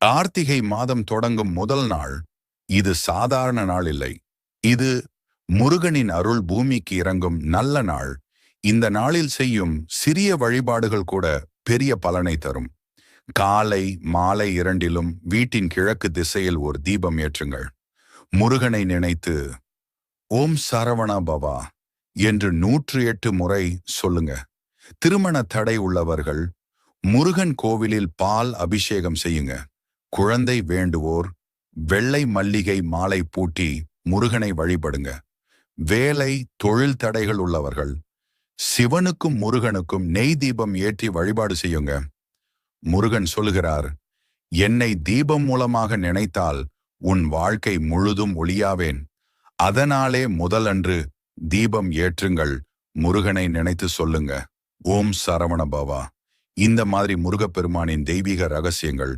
கார்த்திகை மாதம் தொடங்கும் முதல் நாள். இது சாதாரண நாள் இல்லை. இது முருகனின் அருள் பூமிக்கு இறங்கும் நல்ல நாள். இந்த நாளில் செய்யும் சிறிய வழிபாடுகள் கூட பெரிய பலனை தரும். காலை மாலை இரண்டிலும் வீட்டின் கிழக்கு திசையில் ஒரு தீபம் ஏற்றுங்கள். முருகனை நினைத்து ஓம் சரவணா பவா என்று 108 முறை சொல்லுங்க. திருமண தடை உள்ளவர்கள் முருகன் கோவிலில் பால் அபிஷேகம் செய்யுங்க. குழந்தை வேண்டுவோர் வெள்ளை மல்லிகை மாலை பூட்டி முருகனை வழிபடுங்க. வேலை தொழில் தடைகள் உள்ளவர்கள் சிவனுக்கும் முருகனுக்கும் நெய் தீபம் ஏற்றி வழிபாடு செய்யுங்க. முருகன் சொல்கிறார், என்னை தீபம் மூலமாக நினைத்தால் உன் வாழ்க்கை முழுதும் ஒளியாவேன். அதனாலே முதலன்று தீபம் ஏற்றுங்கள். முருகனை நினைத்து சொல்லுங்க, ஓம் சரவண பவா. இந்த மாதிரி முருகப்பெருமானின் தெய்வீக ரகசியங்கள்